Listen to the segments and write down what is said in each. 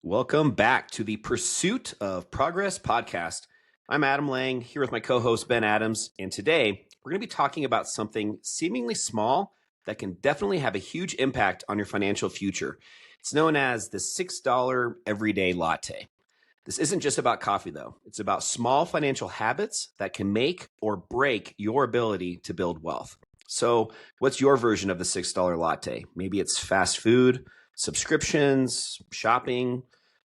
Welcome back to the Pursuit of Progress podcast. I'm Adam Lang here with my co-host Ben Adams, and today we're going to be talking about something seemingly small that can definitely have a huge impact on your financial future. It's known as the $6 everyday latte. This isn't just about coffee though. It's about small financial habits that can make or break your ability to build wealth. So, what's your version of the $6 latte? Maybe it's fast food, subscriptions, shopping,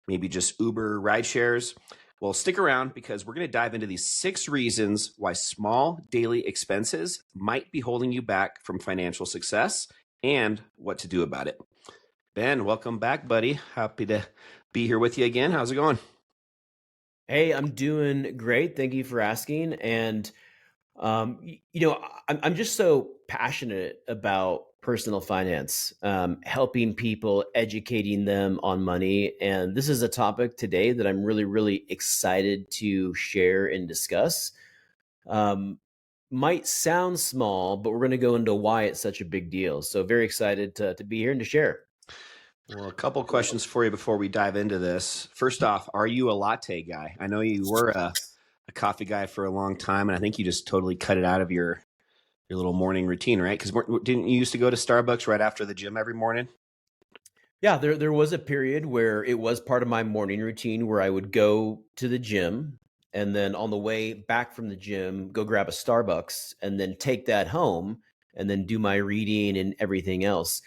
maybe just Uber ride shares. Well, stick around because we're going to dive into these 6 reasons why small daily expenses might be holding you back from financial success and what to do about it. Ben, welcome back, buddy. Happy to be here with you again. How's it going? Hey, I'm doing great. Thank you for asking. And I'm just so passionate about personal finance, helping people, educating them on money. And this is a topic today that I'm really, really excited to share and discuss. Might sound small, but we're going to go into why it's such a big deal. So very excited to be here and to share. Well, a couple of questions for you before we dive into this. First off, are you a latte guy? I know you were a coffee guy for a long time, and I think you just totally cut it out of your little morning routine, right? Because didn't you used to go to Starbucks right after the gym every morning? Yeah, there was a period where it was part of my morning routine where I would go to the gym and then on the way back from the gym, go grab a Starbucks and then take that home and then do my reading and everything else.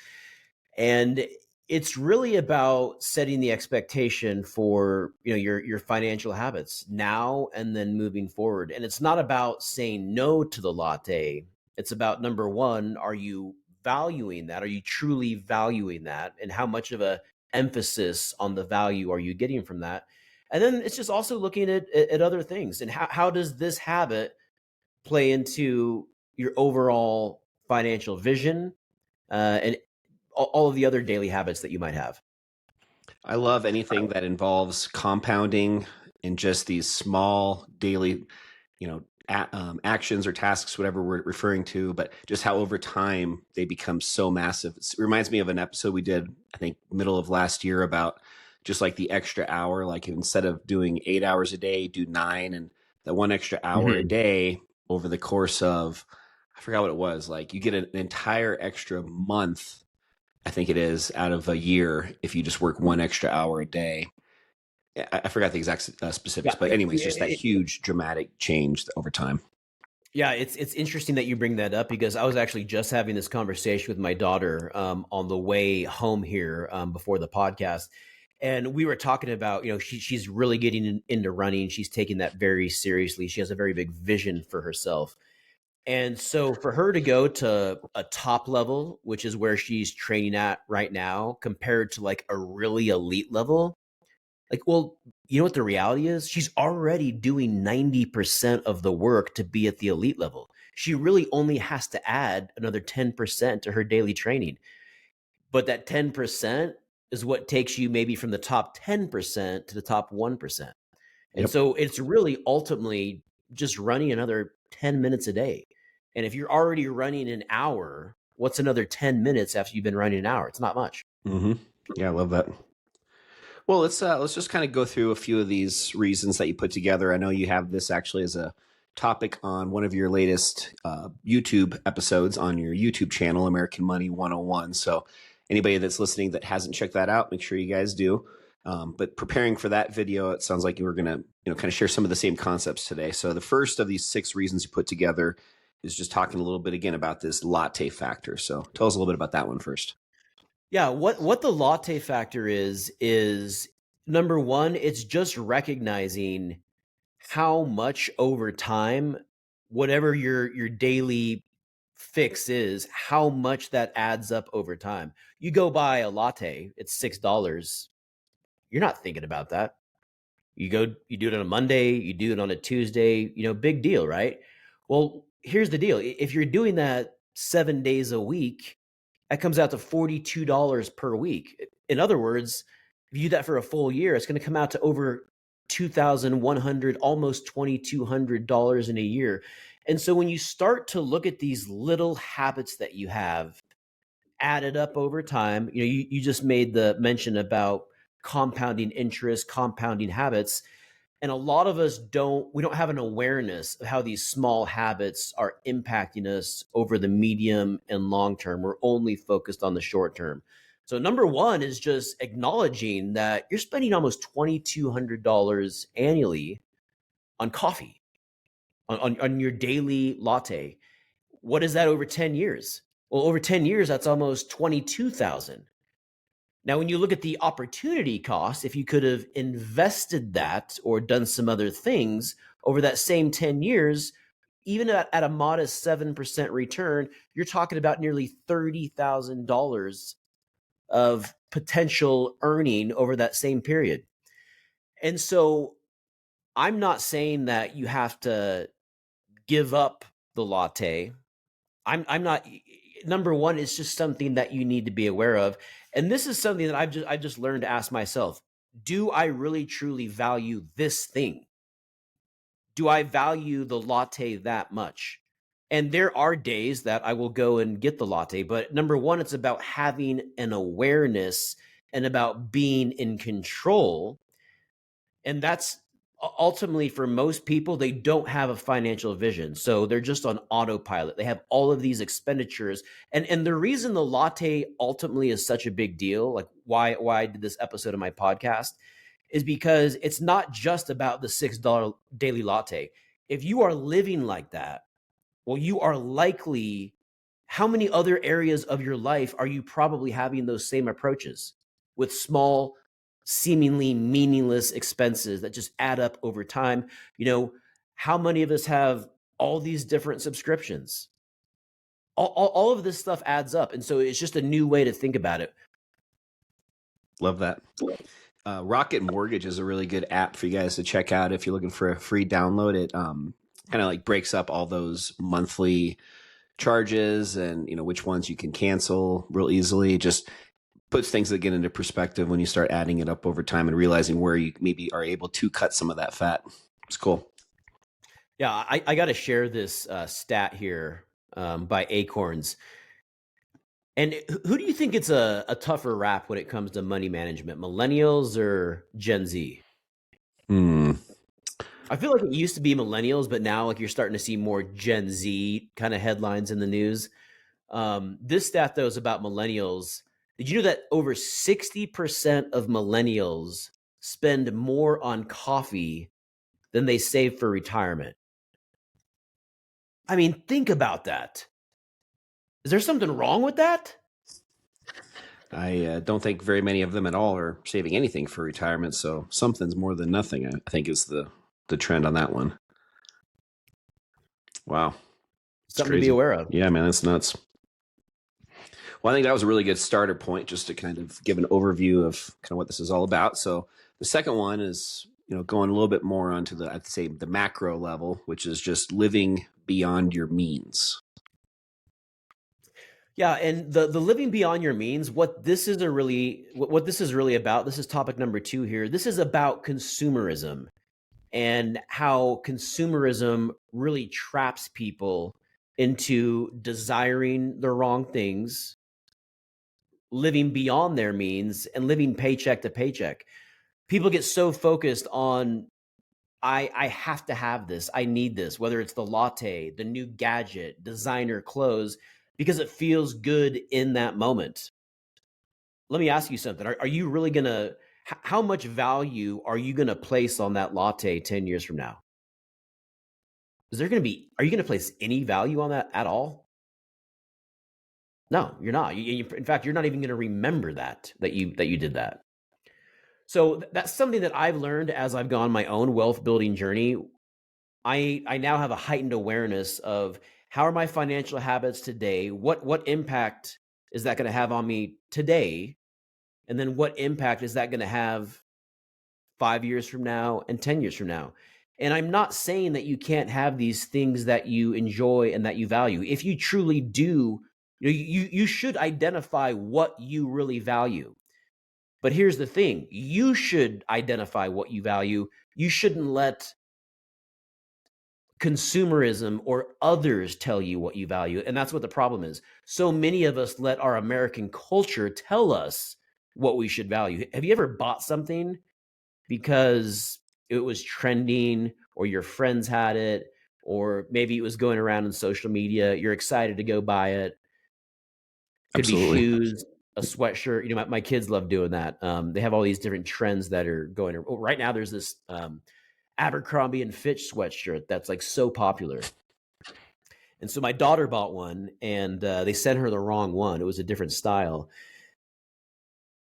And it's really about setting the expectation for, your financial habits now and then moving forward. And it's not about saying no to the latte. It's about number one, are you valuing that? Are you truly valuing that? And how much of a emphasis on the value are you getting from that? And then it's just also looking at other things and how does this habit play into your overall financial vision and all of the other daily habits that you might have. I love anything that involves compounding in just these small daily, actions or tasks, whatever we're referring to, but just how over time they become so massive. It reminds me of an episode we did, I think, middle of last year about just like the extra hour, like instead of doing 8 hours a day, do 9, and that one extra hour a day over the course of, I forgot what it was, like you get an entire extra month, I think it is, out of a year if you just work one extra hour a day. I forgot the exact specifics, but anyways, just that huge dramatic change over time. Yeah, it's interesting that you bring that up because I was actually just having this conversation with my daughter on the way home here before the podcast. And we were talking about, she's really getting into running. She's taking that very seriously. She has a very big vision for herself. And so for her to go to a top level, which is where she's training at right now, compared to like a really elite level, like, well, you know what the reality is? She's already doing 90% of the work to be at the elite level. She really only has to add another 10% to her daily training. But that 10% is what takes you maybe from the top 10% to the top 1%. And Yep. so it's really ultimately just running another 10 minutes a day. And if you're already running an hour, what's another 10 minutes after you've been running an hour? It's not much. Mm-hmm. Yeah, I love that. Well, let's just kind of go through a few of these reasons that you put together. I know you have this actually as a topic on one of your latest YouTube episodes on your YouTube channel, American Money 101. So anybody that's listening that hasn't checked that out, make sure you guys do. But preparing for that video, it sounds like you were going to, kind of share some of the same concepts today. So the first of these 6 reasons you put together is just talking a little bit again about this latte factor. So tell us a little bit about that one first. Yeah, what the latte factor is number one, it's just recognizing how much over time, whatever your daily fix is, how much that adds up over time. You go buy a latte, it's $6. You're not thinking about that. You do it on a Monday, you do it on a Tuesday, big deal, right? Well, here's the deal. If you're doing that 7 days a week, that comes out to $42 per week. In other words, if you do that for a full year, it's going to come out to over $2,100, almost $2,200 in a year. And so when you start to look at these little habits that you have added up over time, you just made the mention about compounding interest, compounding habits. And a lot of us we don't have an awareness of how these small habits are impacting us over the medium and long term. We're only focused on the short term. So number one is just acknowledging that you're spending almost $2,200 annually on coffee, on your daily latte. What is that over 10 years? Well, over 10 years, that's almost 22,000. Now, when you look at the opportunity cost, if you could have invested that or done some other things over that same 10 years, even at a modest 7% return, you're talking about nearly $30,000 of potential earning over that same period. And so I'm not saying that you have to give up the latte. I'm not. Number one, it's just something that you need to be aware of, and this is something that I've just learned to ask myself: do I really truly value this thing? Do I value the latte that much? And there are days that I will go and get the latte, but number one, it's about having an awareness and about being in control. And that's ultimately for most people, they don't have a financial vision. So they're just on autopilot. They have all of these expenditures. And the reason the latte ultimately is such a big deal, like why I did this episode of my podcast, is because it's not just about the $6 daily latte. If you are living like that, well, you are likely, how many other areas of your life are you probably having those same approaches with small, seemingly meaningless expenses that just add up over time? You know, how many of us have all these different subscriptions? All of this stuff adds up. And so it's just a new way to think about it. Love that. Rocket Mortgage is a really good app for you guys to check out if you're looking for a free download. It kind of like breaks up all those monthly charges and, you know, which ones you can cancel real easily. Just puts things again into perspective when you start adding it up over time and realizing where you maybe are able to cut some of that fat. It's cool. Yeah, I got to share this stat here by Acorns. And who do you think gets a tougher rap when it comes to money management, millennials or Gen Z? I feel like it used to be millennials, but now like you're starting to see more Gen Z kind of headlines in the news. This stat though is about millennials. Did you know that over 60% of millennials spend more on coffee than they save for retirement? I mean, think about that. Is there something wrong with that? I don't think very many of them at all are saving anything for retirement. So something's more than nothing, I think is the trend on that one. Wow. Something to be aware of. Yeah, man, that's nuts. Well, I think that was a really good starter point just to kind of give an overview of kind of what this is all about. So the second one is, you know, going a little bit more onto the, I'd say the macro level, which is just living beyond your means. Yeah, and the living beyond your means, what this is really about, this is topic number 2 here. This is about consumerism and how consumerism really traps people into desiring the wrong things, living beyond their means, and living paycheck to paycheck. People get so focused on I have to have this. I need this, whether it's the latte, the new gadget, designer clothes, because it feels good in that moment. Let me ask you something. Are you really going to, how much value are you going to place on that latte 10 years from now? Are you going to place any value on that at all? No, you're not. In fact, you're not even going to remember that you did that. So that's something that I've learned as I've gone my own wealth building journey. I now have a heightened awareness of how are my financial habits today? What impact is that going to have on me today? And then what impact is that going to have 5 years from now and 10 years from now? And I'm not saying that you can't have these things that you enjoy and that you value. If you truly do, you should identify what you really value. But here's the thing, you should identify what you value. You shouldn't let consumerism or others tell you what you value. And that's what the problem is. So many of us let our American culture tell us what we should value. Have you ever bought something because it was trending or your friends had it, or maybe it was going around in social media, you're excited to go buy it? Could be Absolutely. shoes, a sweatshirt. My kids love doing that. They have all these different trends that are going. Right now, there's this Abercrombie and Fitch sweatshirt that's like so popular. And so my daughter bought one, and they sent her the wrong one. It was a different style.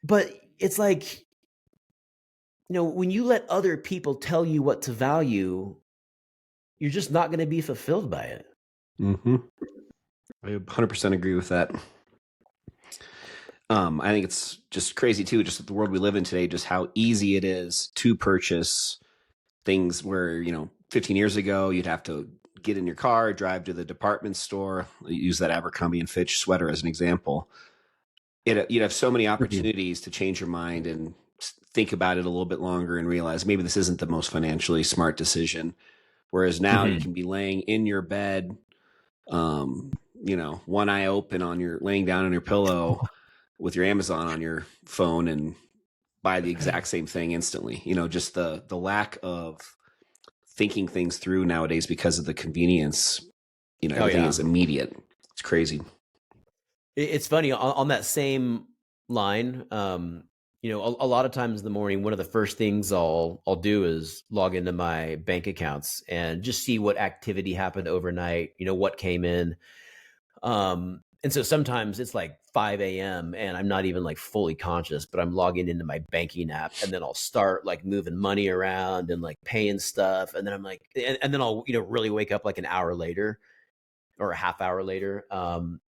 But it's like, when you let other people tell you what to value, you're just not going to be fulfilled by it. Mm-hmm. I 100% agree with that. I think it's just crazy too, just the world we live in today, just how easy it is to purchase things where, 15 years ago, you'd have to get in your car, drive to the department store, use that Abercrombie and Fitch sweater as an example. You'd have so many opportunities to change your mind and think about it a little bit longer and realize maybe this isn't the most financially smart decision. Whereas now you can be laying in your bed, one eye open laying down on your pillow with your Amazon on your phone and buy the exact same thing instantly. Just the lack of thinking things through nowadays because of the convenience. Everything is immediate. It's crazy. It's funny on that same line. A lot of times in the morning, one of the first things I'll do is log into my bank accounts and just see what activity happened overnight. What came in. And so sometimes it's like 5 a.m. and I'm not even like fully conscious, but I'm logging into my banking app, and then I'll start like moving money around and like paying stuff. And then I'm like, and then I'll, really wake up like an hour later or a half hour later.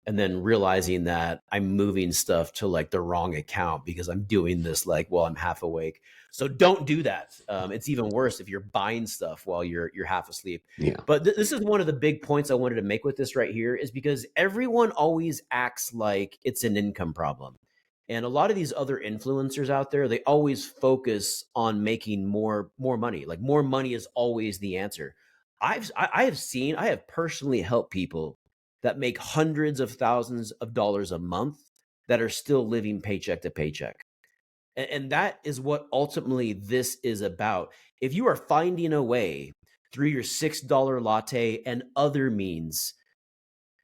And then realizing that I'm moving stuff to like the wrong account because I'm doing this like while I'm half awake. So don't do that. It's even worse if you're buying stuff while you're half asleep. Yeah. But this is one of the big points I wanted to make with this right here, is because everyone always acts like it's an income problem. And a lot of these other influencers out there, they always focus on making more money. Like more money is always the answer. I have personally helped people that make hundreds of thousands of dollars a month that are still living paycheck to paycheck. And that is what ultimately this is about. If you are finding a way through your $6 latte and other means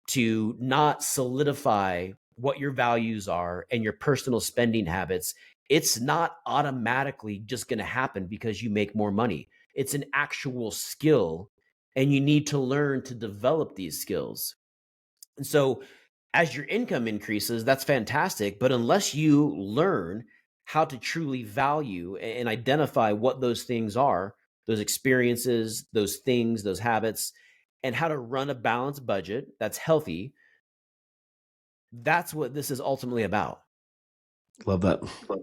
to not solidify what your values are and your personal spending habits, it's not automatically just going to happen because you make more money. It's an actual skill, and you need to learn to develop these skills. And so as your income increases, that's fantastic. But unless you learn how to truly value and identify what those things are, those experiences, those things, those habits, and how to run a balanced budget that's healthy, that's what this is ultimately about. Love that. Well,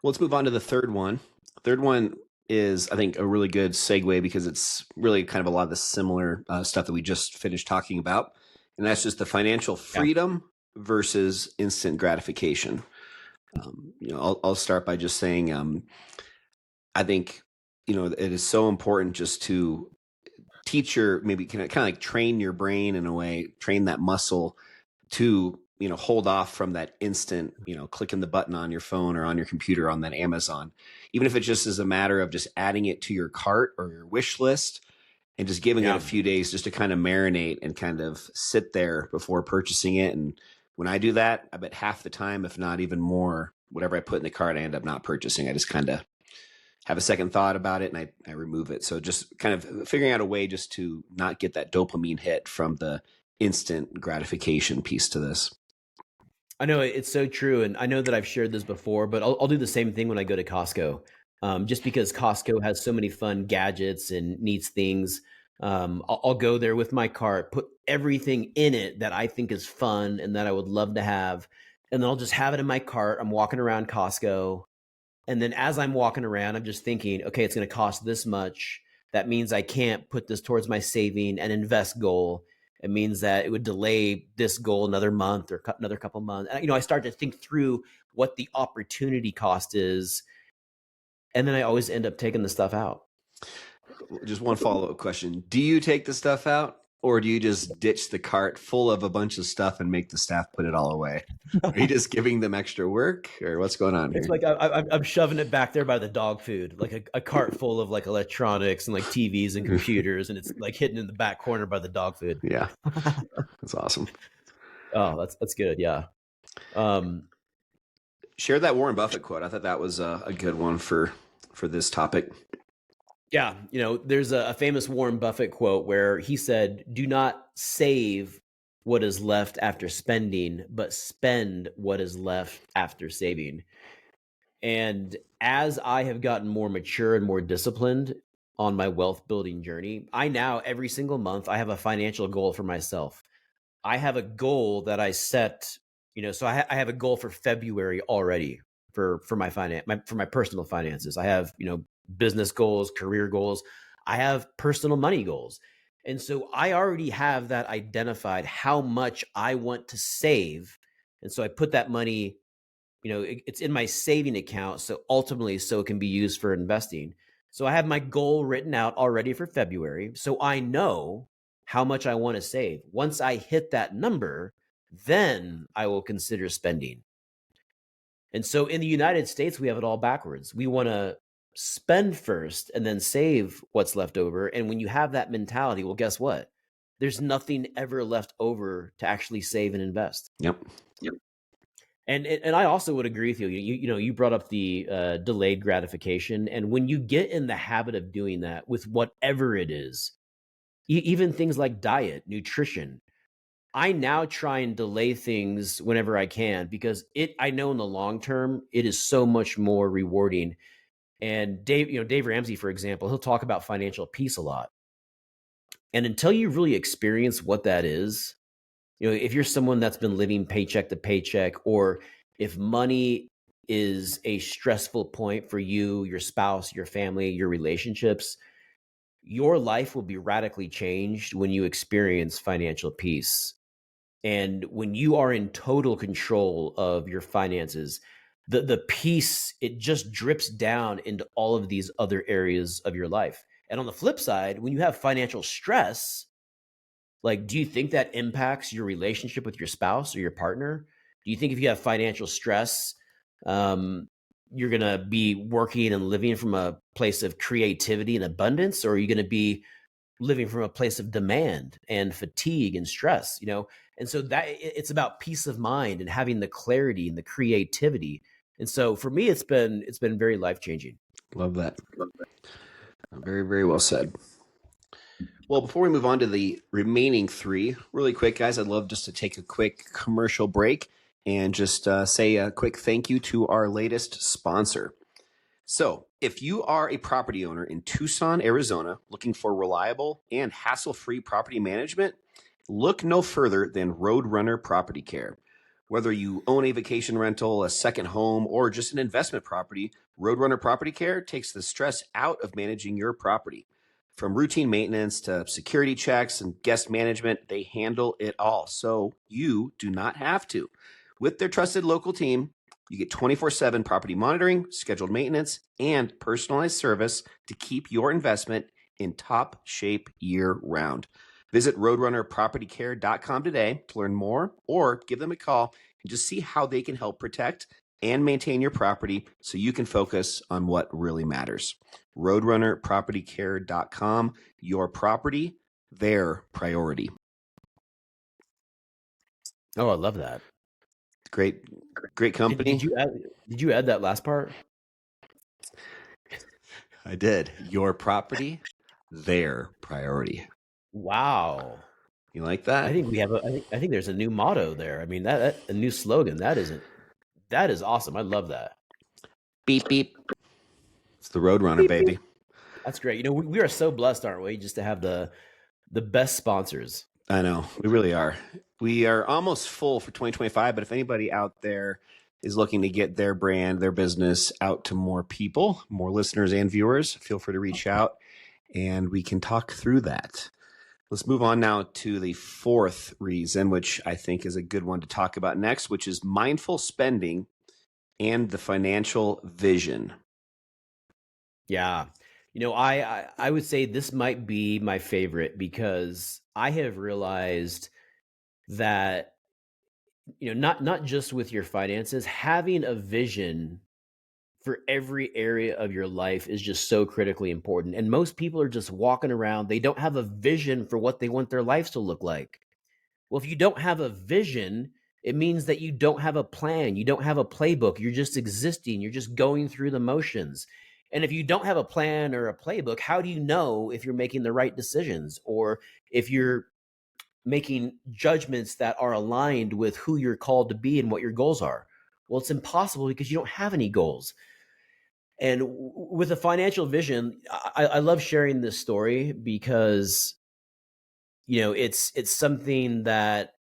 let's move on to the third one. Third one is, I think, a really good segue because it's really kind of a lot of the similar stuff that we just finished talking about. And that's just the financial freedom versus instant gratification. I'll start by just saying, I think, it is so important just to teach maybe kind of like train your brain in a way, train that muscle to, hold off from that instant, clicking the button on your phone or on your computer on that Amazon, even if it just is a matter of just adding it to your cart or your wish list and just giving it a few days just to kind of marinate and kind of sit there before purchasing it. And when I do that, I bet half the time, if not even more, whatever I put in the cart, I end up not purchasing. I just kind of have a second thought about it and I remove it. So just kind of figuring out a way just to not get that dopamine hit from the instant gratification piece to this. I know it's so true. And I know that I've shared this before, but I'll do the same thing when I go to Costco. Just because Costco has so many fun gadgets and neat things. I'll go there with my cart, put everything in it that I think is fun and that I would love to have. And then I'll just have it in my cart. I'm walking around Costco. And then as I'm walking around, I'm just thinking, okay, it's going to cost this much. That means I can't put this towards my saving and invest goal. It means that it would delay this goal another month or another couple months. And, I start to think through what the opportunity cost is. And then I always end up taking the stuff out. Just one follow-up question. Do you take the stuff out Or do you just ditch the cart full of a bunch of stuff and make the staff put it all away? Are you just giving them extra work, or what's going on It's here? like I'm shoving it back there by the dog food, like a cart full of like electronics and like TVs and computers, and it's like hidden in the back corner by the dog food. Yeah, that's awesome. Oh, that's good. Yeah. Um, Share that Warren Buffett quote. I thought that was a good one for this topic. yeah. There's a famous Warren Buffett quote where he said, "Do not save what is left after spending, but spend what is left after saving." And as I have gotten more mature and more disciplined on my wealth building journey, I now every single month I have a financial goal for myself. I have a goal that I set, so I have a goal for February already for my for my personal finances. I have, business goals, career goals. I have personal money goals. And so I already have that identified how much I want to save. And so I put that money, it's in my saving account. So ultimately, so it can be used for investing. So I have my goal written out already for February. So I know how much I want to save. Once I hit that number, then I will consider spending. And so in the United States, we have it all backwards. We want to spend first and then save what's left over. And when you have that mentality, well, guess what? There's nothing ever left over to actually save and invest. Yep. And I also would agree with you. You brought up the delayed gratification, and when you get in the habit of doing that with whatever it is, even things like diet, nutrition, I now try and delay things whenever I can because I know in the long term it is so much more rewarding. And Dave Ramsey, for example, he'll talk about financial peace a lot, and until you really experience what that is, if you're someone that's been living paycheck to paycheck, or if money is a stressful point for you, your spouse, your family, your relationships, your life will be radically changed when you experience financial peace. And when you are in total control of your finances, the peace, it just drips down into all of these other areas of your life. And on the flip side, when you have financial stress, like, do you think that impacts your relationship with your spouse or your partner? Do you think if you have financial stress, you're going to be working and living from a place of creativity and abundance, or are you going to be living from a place of demand and fatigue and stress? And so that it's about peace of mind and having the clarity and the creativity. And so for me, it's been very life-changing. Love that. Very, very well said. Well, before we move on to the remaining three, really quick, guys, I'd love just to take a quick commercial break and just say a quick thank you to our latest sponsor. So, if you are a property owner in Tucson, Arizona, looking for reliable and hassle-free property management, look no further than Roadrunner Property Care. Whether you own a vacation rental, a second home, or just an investment property, Roadrunner Property Care takes the stress out of managing your property. From routine maintenance to security checks and guest management, they handle it all, so you do not have to. With their trusted local team, you get 24/7 property monitoring, scheduled maintenance, and personalized service to keep your investment in top shape year-round. Visit roadrunnerpropertycare.com today to learn more, or give them a call and just see how they can help protect and maintain your property so you can focus on what really matters. roadrunnerpropertycare.com, your property, their priority. Oh, I love that. Great company. Did you add that last part? I did. Your property, their priority. Wow. You like that? I think we have I think there's a new motto there. I mean, that a new slogan. That is awesome. I love that. Beep beep. It's the Roadrunner, baby. That's great. We are so blessed, aren't we, just to have the best sponsors. I know. We really are. We are almost full for 2025, but if anybody out there is looking to get their brand, their business out to more people, more listeners and viewers, feel free to reach out and we can talk through that. Let's move on now to the fourth reason, which I think is a good one to talk about next, which is mindful spending and the financial vision. Yeah. I would say this might be my favorite because I have realized that not just with your finances, having a vision for every area of your life is just so critically important. And most people are just walking around, they don't have a vision for what they want their lives to look like. Well, if you don't have a vision, it means that you don't have a plan, you don't have a playbook, you're just existing, you're just going through the motions. And if you don't have a plan or a playbook, how do you know if you're making the right decisions or if you're making judgments that are aligned with who you're called to be and what your goals are? Well, it's impossible because you don't have any goals. And with a financial vision, I love sharing this story because it's something that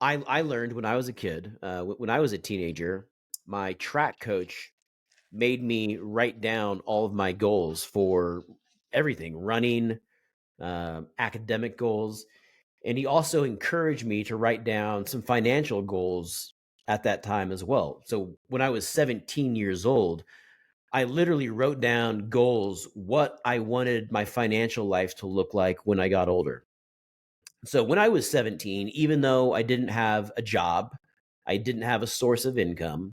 I learned when I was a kid. When I was a teenager, my track coach made me write down all of my goals for everything, running, academic goals. And he also encouraged me to write down some financial goals at that time as well. So when I was 17 years old, I literally wrote down goals, what I wanted my financial life to look like when I got older. So when I was 17, even though I didn't have a job, I didn't have a source of income,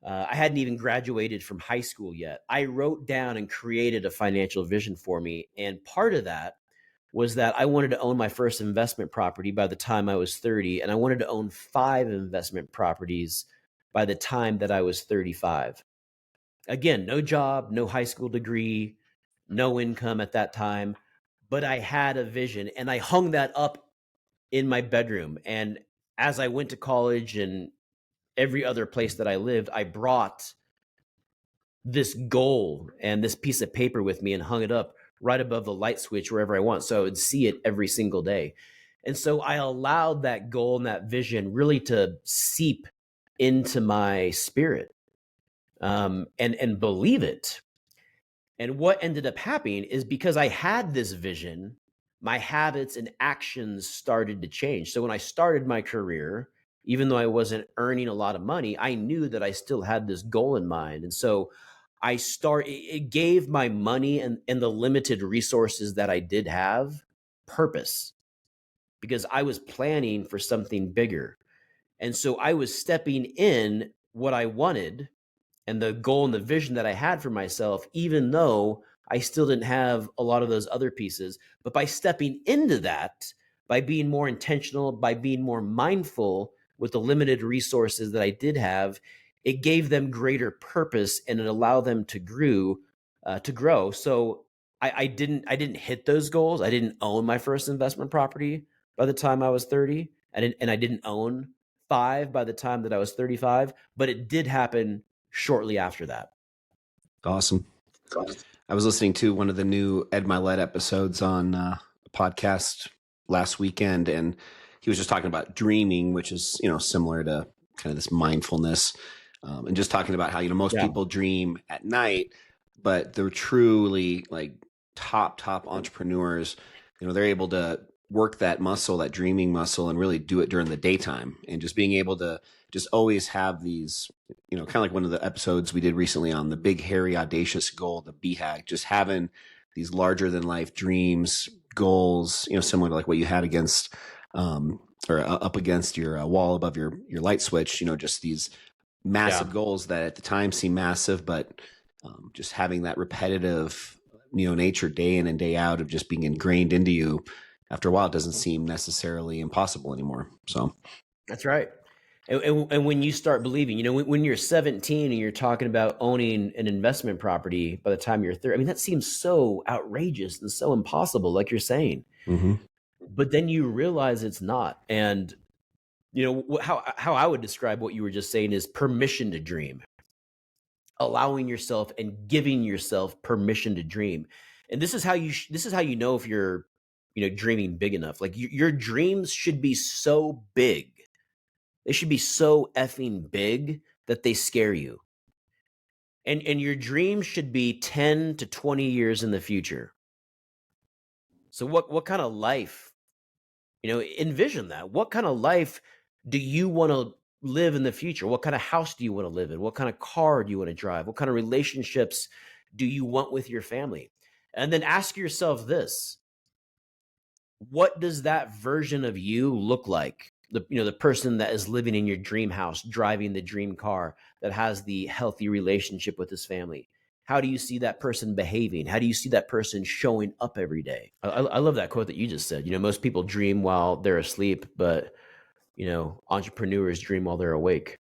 I hadn't even graduated from high school yet. I wrote down and created a financial vision for me. And part of that was that I wanted to own my first investment property by the time I was 30, and I wanted to own 5 investment properties by the time that I was 35. Again, no job, no high school degree, no income at that time, but I had a vision and I hung that up in my bedroom. And as I went to college and every other place that I lived, I brought this goal and this piece of paper with me and hung it up right above the light switch wherever I want. So I would see it every single day. And so I allowed that goal and that vision really to seep into my spirit, and believe it. And what ended up happening is because I had this vision, my habits and actions started to change. So when I started my career, even though I wasn't earning a lot of money, I knew that I still had this goal in mind. And so it gave my money and the limited resources that I did have purpose because I was planning for something bigger. And so I was stepping in what I wanted and the goal and the vision that I had for myself, even though I still didn't have a lot of those other pieces. But by stepping into that, by being more intentional, by being more mindful with the limited resources that I did have, it gave them greater purpose and it allowed them to grow. So I didn't hit those goals. I didn't own my first investment property by the time I was 30. I didn't own 5 by the time that I was 35, but it did happen shortly after that. Awesome. I was listening to one of the new Ed Milet episodes on a podcast last weekend, and he was just talking about dreaming, which is, similar to kind of this mindfulness, and just talking about how, most people dream at night, but they're truly like top entrepreneurs. They're able to work that muscle, that dreaming muscle, and really do it during the daytime, and just being able to just always have these, kind of like one of the episodes we did recently on the big, hairy, audacious goal, the BHAG, just having these larger than life dreams, goals, similar to like what you had against, or up against your wall above your light switch, just these massive goals that at the time seem massive, but just having that repetitive, nature day in and day out of just being ingrained into you, after a while, it doesn't seem necessarily impossible anymore. So that's right. And when you start believing, when you're 17 and you're talking about owning an investment property by the time you're 30, I mean, that seems so outrageous and so impossible, like you're saying. Mm-hmm. But then you realize it's not. And, how I would describe what you were just saying is permission to dream, allowing yourself and giving yourself permission to dream. And this is how you know if you're, dreaming big enough. Like your dreams should be so big. They should be so effing big that they scare you. And your dreams should be 10 to 20 years in the future. So what kind of life, envision that. What kind of life do you want to live in the future? What kind of house do you want to live in? What kind of car do you want to drive? What kind of relationships do you want with your family? And then ask yourself this: what does that version of you look like? The person that is living in your dream house, driving the dream car, that has the healthy relationship with his family. How do you see that person behaving? How do you see that person showing up every day? I love that quote that you just said. Most people dream while they're asleep, but entrepreneurs dream while they're awake.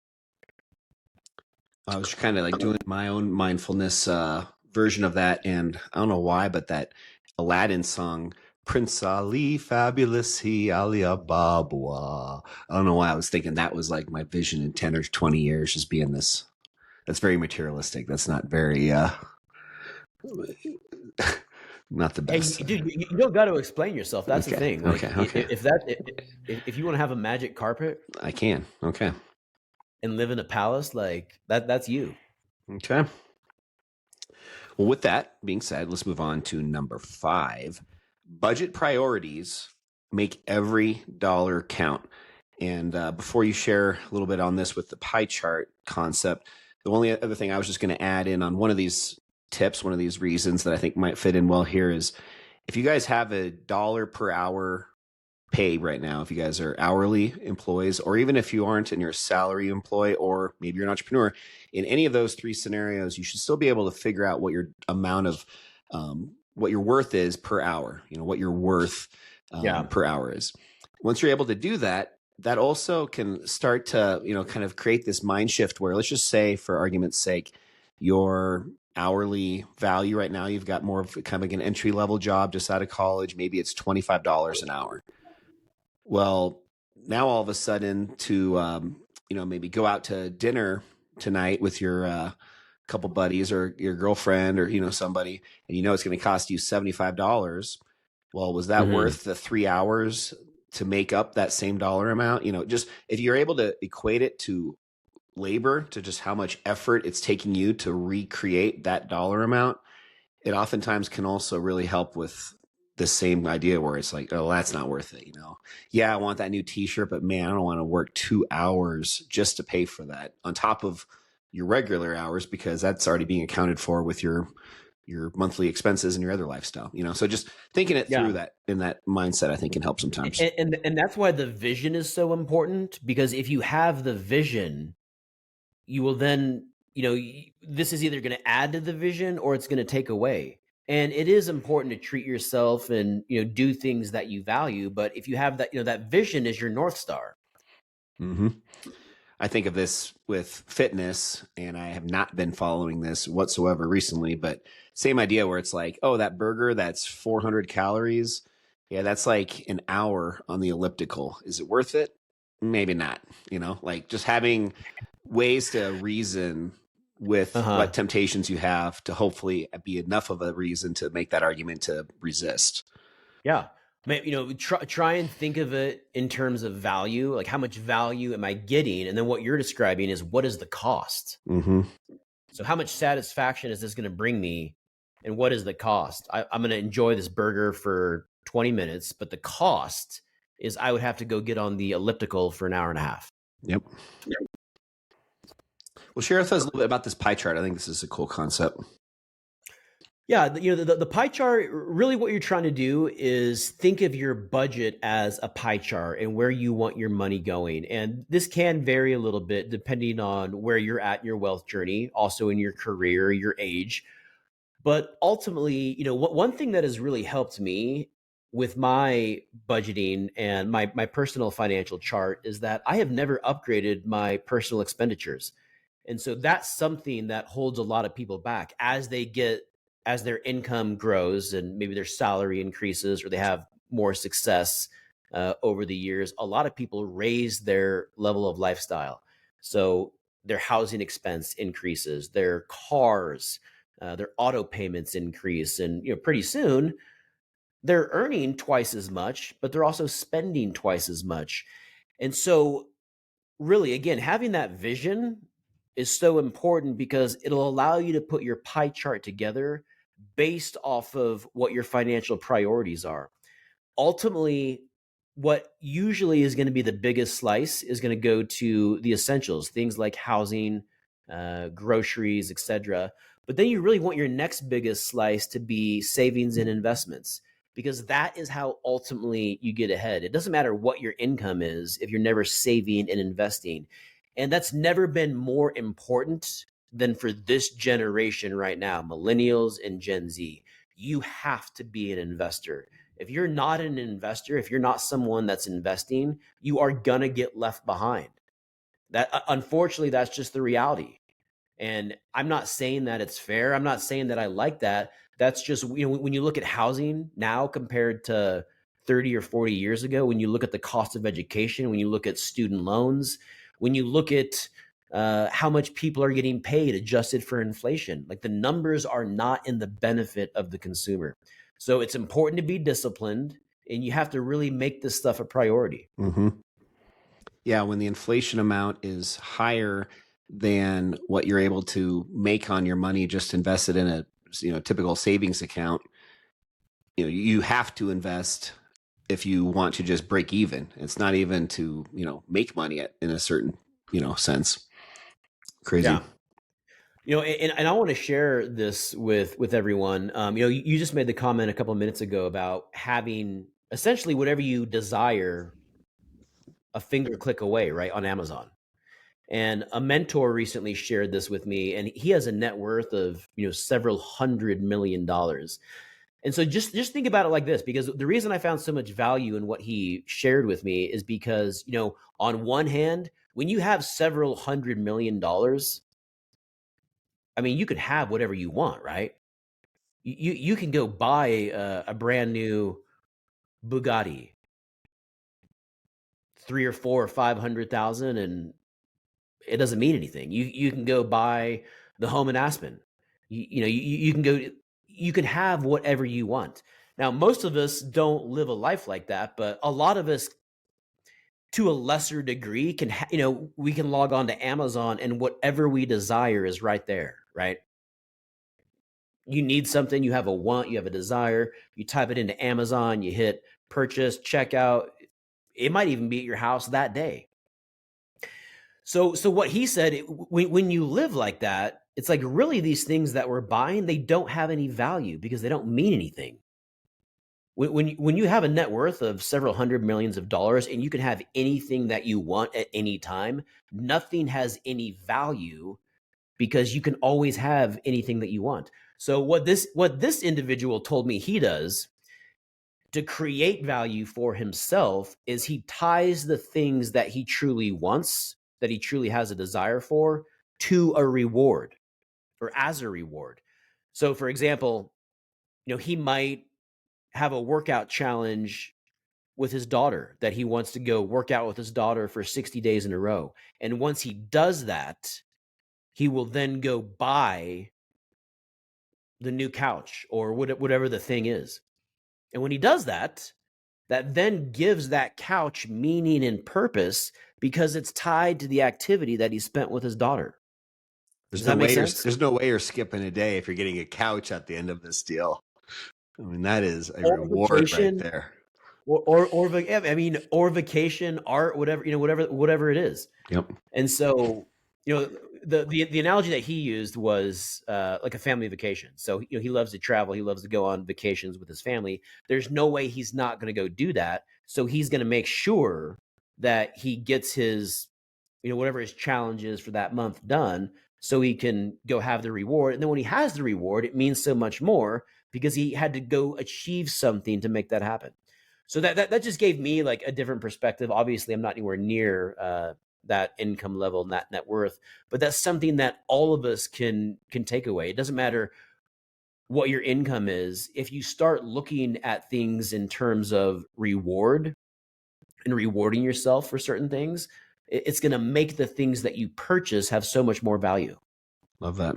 I was kind of like doing my own mindfulness version of that, and I don't know why, but that Aladdin song, Prince Ali, fabulous he, Ali Ababwa. I don't know why I was thinking that was like my vision in 10 or 20 years, just being this. That's very materialistic. That's not very, not the Hey, best. dude, you don't got to explain yourself. That's the Okay. thing. Like, Okay. if you want to have a magic carpet I can. Okay. and live in a palace, like that's you. Okay. Well, with that being said, let's move on to number 5. Budget priorities make every dollar count. And before you share a little bit on this with the pie chart concept, the only other thing I was just going to add in on one of these tips, one of these reasons that I think might fit in well here is if you guys have a dollar per hour pay right now, if you guys are hourly employees, or even if you aren't and you're a salary employee, or maybe you're an entrepreneur, in any of those 3 scenarios, you should still be able to figure out what your amount of what your worth is per hour, what your worth per hour is. Once you're able to do that, that also can start to, kind of create this mind shift where, let's just say, for argument's sake, your hourly value right now, you've got more of kind of like an entry level job just out of college. Maybe it's $25 an hour. Well, now all of a sudden to, maybe go out to dinner tonight with your couple buddies or your girlfriend or, somebody, and it's going to cost you $75. Well, was that worth the 3 hours to make up that same dollar amount? Just if you're able to equate it to labor, to just how much effort it's taking you to recreate that dollar amount, it oftentimes can also really help with the same idea where it's like, oh, that's not worth it. Yeah, I want that new t-shirt, but man, I don't want to work 2 hours just to pay for that on top of your regular hours, because that's already being accounted for with your monthly expenses and your other lifestyle. So just thinking it through that in that mindset, I think, can help sometimes. And that's why the vision is so important, because if you have the vision, you will then, this is either going to add to the vision or it's going to take away. And it is important to treat yourself and, do things that you value. But if you have that, that vision is your North Star. Mm-hmm. I think of this with fitness, and I have not been following this whatsoever recently, but same idea where it's like, oh, that burger, that's 400 calories. Yeah, that's like an hour on the elliptical. Is it worth it? Maybe not. Like just having ways to reason with what temptations you have to hopefully be enough of a reason to make that argument to resist. Yeah. Try and think of it in terms of value, like how much value am I getting? And then what you're describing is, what is the cost? Mm-hmm. So how much satisfaction is this going to bring me? And what is the cost? I'm going to enjoy this burger for 20 minutes, but the cost is I would have to go get on the elliptical for an hour and a half. Yep. Well, share with us a little bit about this pie chart. I think this is a cool concept. Yeah, the pie chart, really what you're trying to do is think of your budget as a pie chart and where you want your money going. And this can vary a little bit depending on where you're at in your wealth journey, also in your career, your age. But ultimately, one thing that has really helped me with my budgeting and my personal financial chart is that I have never upgraded my personal expenditures. And so that's something that holds a lot of people back as their income grows and maybe their salary increases or they have more success over the years. A lot of people raise their level of lifestyle. So their housing expense increases, their cars, their auto payments increase. And pretty soon they're earning twice as much, but they're also spending twice as much. And so really, again, having that vision is so important because it'll allow you to put your pie chart together based off of what your financial priorities are. Ultimately, what usually is going to be the biggest slice is going to go to the essentials, things like housing, groceries, etc. But then you really want your next biggest slice to be savings and investments, because that is how ultimately you get ahead. It doesn't matter what your income is if you're never saving and investing. And that's never been more important than for this generation right now, millennials and Gen Z. You have to be an investor. If you're not an investor, if you're not someone that's investing, you are going to get left behind. That unfortunately, that's just the reality. And I'm not saying that it's fair. I'm not saying that I like that. That's just, when you look at housing now compared to 30 or 40 years ago, when you look at the cost of education, when you look at student loans, when you look at how much people are getting paid adjusted for inflation, like the numbers are not in the benefit of the consumer. So it's important to be disciplined, and you have to really make this stuff a priority. Mm-hmm. Yeah, when the inflation amount is higher than what you're able to make on your money just invested in a typical savings account, you have to invest if you want to just break even. It's not even to make money in a certain sense. Crazy. Yeah. And I want to share this with everyone. You just made the comment a couple of minutes ago about having essentially whatever you desire a finger click away, right, on Amazon. And a mentor recently shared this with me, and he has a net worth of several $100 million. And so just think about it like this, because the reason I found so much value in what he shared with me is because on one hand, when you have several $100 million, I mean, you could have whatever you want, right? You can go buy a brand new Bugatti, 3 or 4 or 500,000, and it doesn't mean anything. You can go buy the home in Aspen. You can go. You can have whatever you want. Now, most of us don't live a life like that, but a lot of us, to a lesser degree, can. We can log on to Amazon, and whatever we desire is right there, right? You need something, you have a want, you have a desire, you type it into Amazon, you hit purchase, checkout. It might even be at your house that day. So what he said, when you live like that, it's like really these things that we're buying, they don't have any value because they don't mean anything. When you have a net worth of several hundred millions of dollars and you can have anything that you want at any time, nothing has any value because you can always have anything that you want. So what this individual told me he does to create value for himself is he ties the things that he truly wants, that he truly has a desire for, to a reward, or as a reward. So for example, he might have a workout challenge with his daughter that he wants to go work out with his daughter for 60 days in a row. And once he does that, he will then go buy the new couch or whatever the thing is. And when he does that, that then gives that couch meaning and purpose because it's tied to the activity that he spent with his daughter. Does that make sense? There's no way you're skipping a day if you're getting a couch at the end of this deal. I mean, that is a reward right there. Or vacation, art, whatever it is. Yep. And so, the analogy that he used was like a family vacation. So he loves to travel. He loves to go on vacations with his family. There's no way he's not going to go do that. So he's going to make sure that he gets his, whatever his challenge is for that month done, so he can go have the reward. And then when he has the reward, it means so much more because he had to go achieve something to make that happen. So that just gave me like a different perspective. Obviously, I'm not anywhere near that income level and that net worth, but that's something that all of us can take away. It doesn't matter what your income is. If you start looking at things in terms of reward and rewarding yourself for certain things, it's going to make the things that you purchase have so much more value. Love that.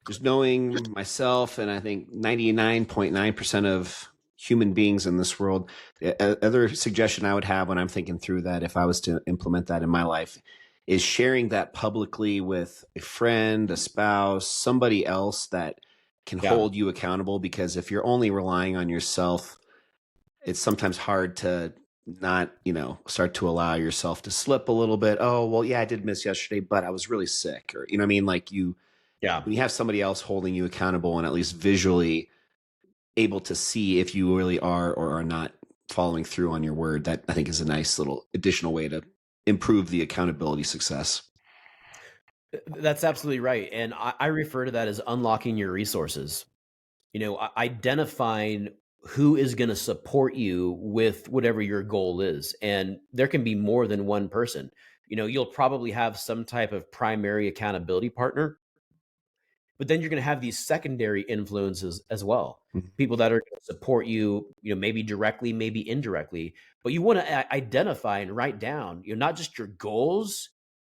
Just knowing myself, and I think 99.9% of human beings in this world, the other suggestion I would have when I'm thinking through that, if I was to implement that in my life, is sharing that publicly with a friend, a spouse, somebody else that can hold you accountable. Because if you're only relying on yourself, it's sometimes hard to not, start to allow yourself to slip a little bit. Oh, well, yeah, I did miss yesterday, but I was really sick. Or, like you Yeah. when you have somebody else holding you accountable and at least visually able to see if you really are or are not following through on your word, that I think is a nice little additional way to improve the accountability success. That's absolutely right. And I refer to that as unlocking your resources. Identifying who is going to support you with whatever your goal is. And there can be more than one person. You'll probably have some type of primary accountability partner, but then you're going to have these secondary influences as well. People that are going to support you, maybe directly, maybe indirectly, but you want to identify and write down, not just your goals,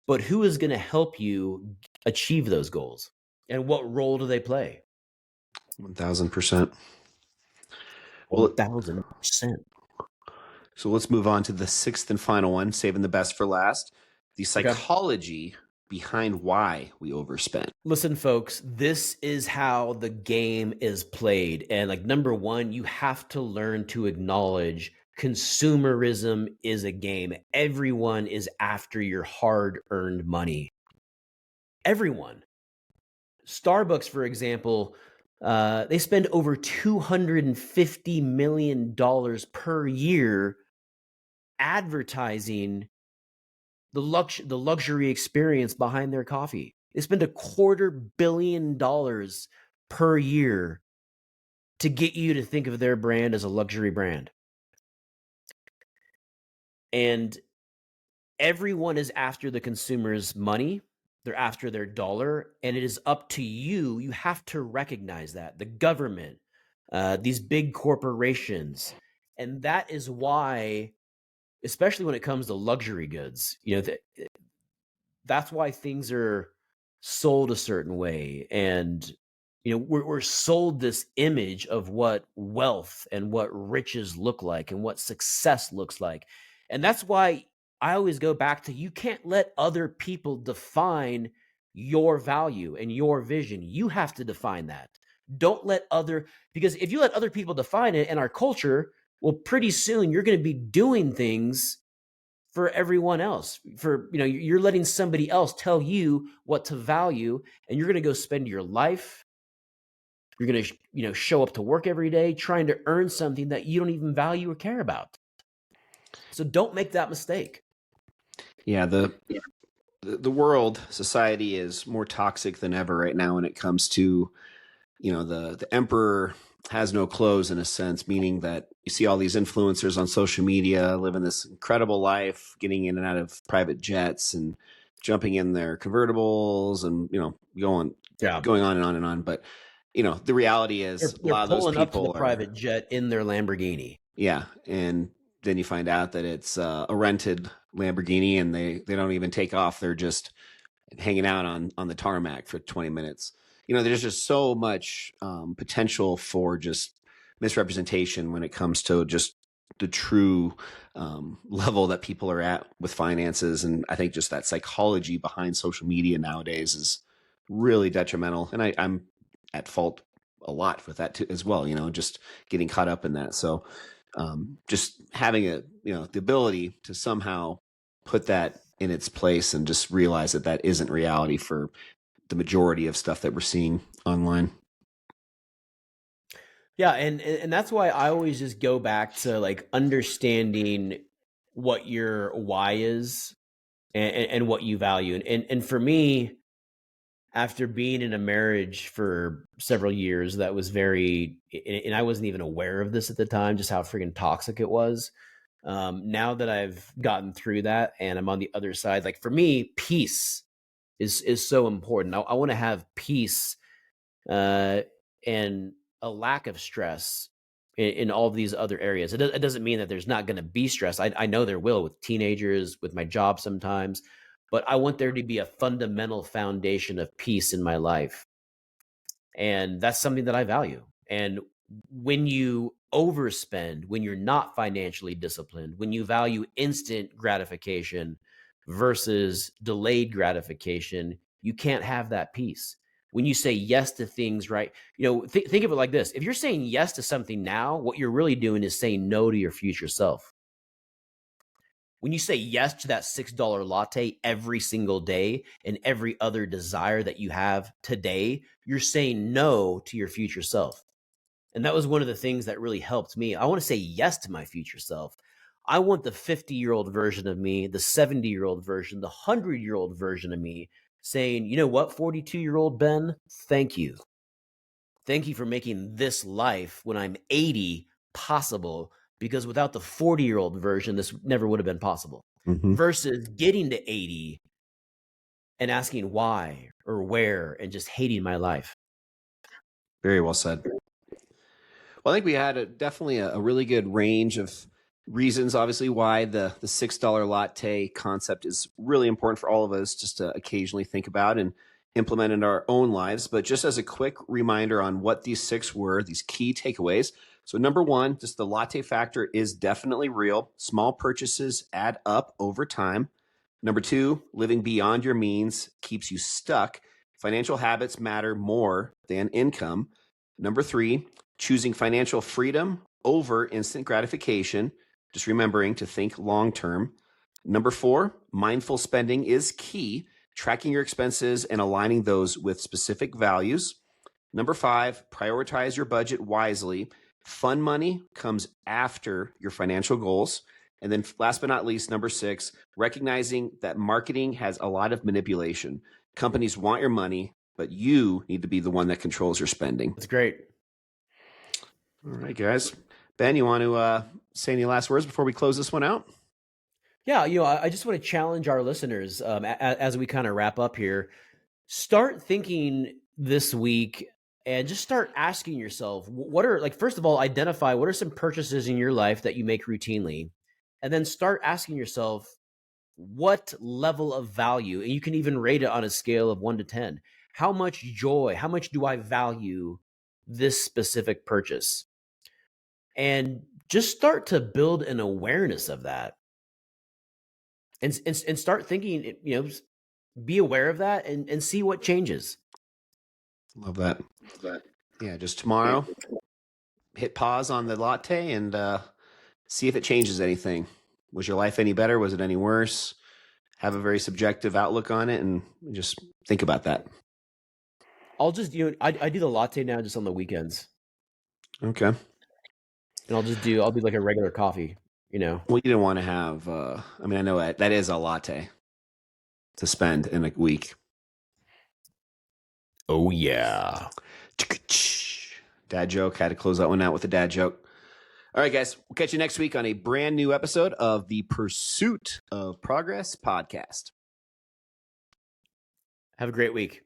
but who is going to help you achieve those goals and what role do they play? 1000%. Well, 1000%. so let's move on to the sixth and final one, saving the best for last, the Okay. psychology behind why we overspend. Listen, folks, this is how the game is played. And like number one, you have to learn to acknowledge consumerism is a game. Everyone is after your hard-earned money. Everyone. Starbucks, for example, they spend over $250 million per year advertising the luxury experience behind their coffee. They spend $250 million per year to get you to think of their brand as a luxury brand. And everyone is after the consumer's money. They're after their dollar. And it is up to you. You have to recognize that. The government, these big corporations. And that is why, especially when it comes to luxury goods, that's why things are sold a certain way. And we're sold this image of what wealth and what riches look like and what success looks like. And that's why I always go back to, you can't let other people define your value and your vision. You have to define that. Don't let because if you let other people define it in our culture, well, pretty soon you're going to be doing things for everyone else. You're letting somebody else tell you what to value, and you're going to go spend your life. You're going to show up to work every day trying to earn something that you don't even value or care about. So don't make that mistake. Yeah, the world, society is more toxic than ever right now when it comes to, the emperor has no clothes, in a sense, meaning that you see all these influencers on social media living this incredible life, getting in and out of private jets and jumping in their convertibles and, going on and on and on. But, the reality is a They're lot of those pulling up to the people are, private jet in their Lamborghini. yeah. And then you find out that it's a rented Lamborghini and they don't even take off. They're just hanging out on the tarmac for 20 minutes. There's just so much potential for just misrepresentation when it comes to just the true level that people are at with finances. And I think just that psychology behind social media nowadays is really detrimental. And I'm at fault a lot with that too, as well, just getting caught up in that. So just having the ability to somehow put that in its place and just realize that that isn't reality for the majority of stuff that we're seeing online. Yeah, and that's why I always just go back to like understanding what your why is and what you value. And for me, after being in a marriage for several years that was and I wasn't even aware of this at the time, just how freaking toxic it was. Now that I've gotten through that and I'm on the other side, like for me, peace is so important. I want to have peace and a lack of stress in all of these other areas. It doesn't mean that there's not going to be stress. I know there will with teenagers, with my job sometimes, but I want there to be a fundamental foundation of peace in my life. And that's something that I value. And when you overspend, when you're not financially disciplined, when you value instant gratification versus delayed gratification, you can't have that peace. When you say yes to things, right? Think of it like this. If you're saying yes to something now, what you're really doing is saying no to your future self. when you say yes to that $6 latte every single day and every other desire that you have today, you're saying no to your future self. And that was one of the things that really helped me. I want to say yes to my future self. I want the 50-year-old version of me, the 70-year-old version, the 100-year-old version of me saying, you know what, 42-year-old Ben, thank you. Thank you for making this life when I'm 80 possible, because without the 40-year-old version, this never would have been possible. Mm-hmm. Versus getting to 80 and asking why or where and just hating my life. Very well said. Well, I think we had definitely a really good range of reasons, obviously, why the $6 latte concept is really important for all of us just to occasionally think about and implement in our own lives. But just as a quick reminder on what these six were, these key takeaways. So number one, just the latte factor is definitely real. Small purchases add up over time. Number two, living beyond your means keeps you stuck. Financial habits matter more than income. Number three, choosing financial freedom over instant gratification, just remembering to think long term. Number four, mindful spending is key, tracking your expenses and aligning those with specific values. Number five, prioritize your budget wisely. Fun money comes after your financial goals. And then last but not least, number six, recognizing that marketing has a lot of manipulation. Companies want your money, but you need to be the one that controls your spending. That's great. All right, guys. Ben, you want to say any last words before we close this one out? Yeah, I just want to challenge our listeners as we kind of wrap up here. Start thinking this week and just start asking yourself, first of all, identify what are some purchases in your life that you make routinely, and then start asking yourself, what level of value, and you can even rate it on a scale of 1 to 10. How much joy, how much do I value this specific purchase? And just start to build an awareness of that. And start thinking, be aware of that and see what changes. Love that. Yeah, just tomorrow, hit pause on the latte and see if it changes anything. Was your life any better? Was it any worse? Have a very subjective outlook on it and just think about that. I'll just, I do the latte now just on the weekends. Okay. And I'll do like a regular coffee, Well, you didn't want to have, I know that is a latte to spend in a week. Oh, yeah. Dad joke. Had to close that one out with a dad joke. All right, guys. We'll catch you next week on a brand new episode of the Pursuit of Progress podcast. Have a great week.